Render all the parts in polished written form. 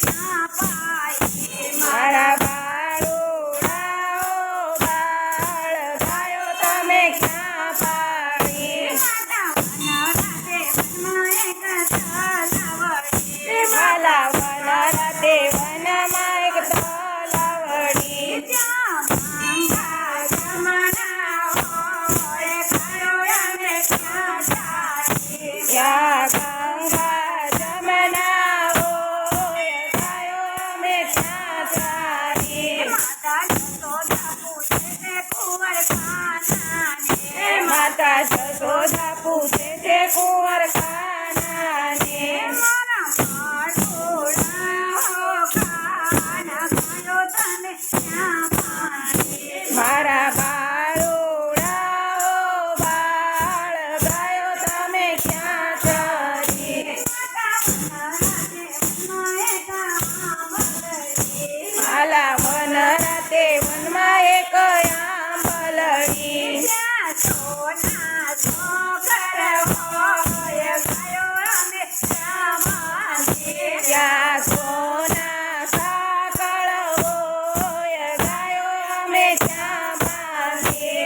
ક્યાં પાઈ મારા બાળોડાઓ બાળ ગાયો તમે ક્યાં પાડી માતા વનરાતે વનમાં એક તલાવડી વાલા વનરાતે વનમાં એક તલાવડી ત્યાં ગંગા જમના હોય ગાયો અમે ક્યાં જાય ત્યાં ગંગા જમના હોય ગાયો અમે ક્યાં ચારી માતા જશોદા પૂછે છે કુંવર કાનાને માતા જશોદા પૂછે છે કુંવર કાનાને મારા બાળોડા કાન ગાયો તમે ક્યાં પાડી મારા બાળોડાઓ બાળ ગાયો તમે ક્યાં ચરી માલા વનરાતે વનમાં એક આંબલડી ત્યાં સોના સાકળ હોય ગાયો અમે ત્યાં બાંધીએ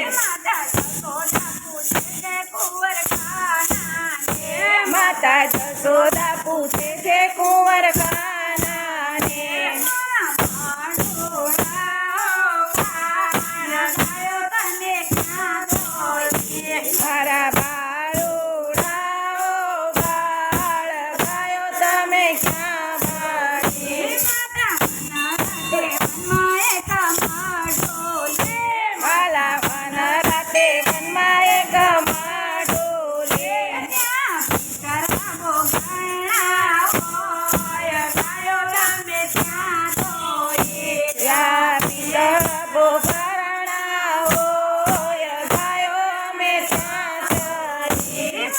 માતા જશોદા પૂછે છે કુંવર કાનાને મારા બાળોડાઓ બાળ ગાયો તમે ક્યાં બાળી માલા વનરાતે વનમાં એક માડોલે ત્યાં પિતળ બોઘરણા હોય ગાયો અમે ત્યાં ચરી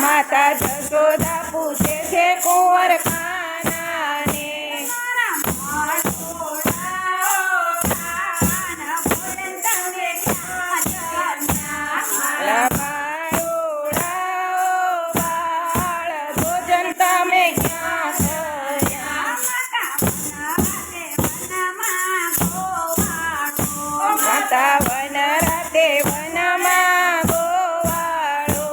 માતા જશોદા પૂછે છે કુંવર કાનાને મારા બાળોડાઓ બાળ ભોજન તમે ક્યાં કર્યા માતા વનરાતે વનમાં ગોવાળો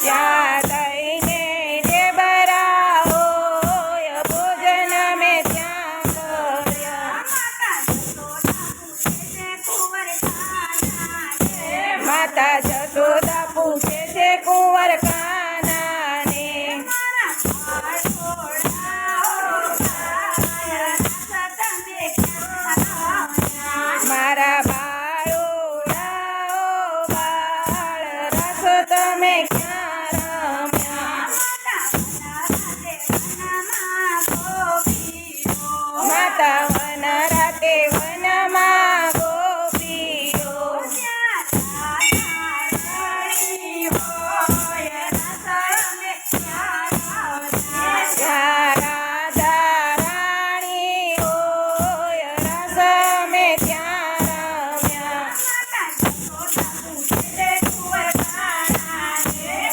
ત્યાં દઈને ડેબરા હોય ભોજન અમે ત્યાં કર્યા માતા જશોદા પૂછે છે કુંવર કાનાને મારા બાળોડાઓ બાળ રસ તમે ક્યાં રમ્યા માતા વનરાતે વનમાં ગોપીઓ ત્યાં રાધા રાણી હોય રસ અમે ત્યાં રમ્યા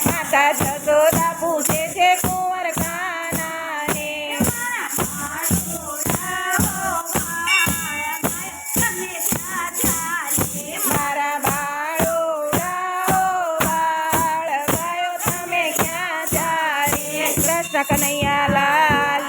માતા જશોદા પૂછે છે કુંવર કાનાને મારા બાળોડાઓ બાળ ગાયો તમે ક્યાં ચારી કૃષ્ણ કનૈયા લાલ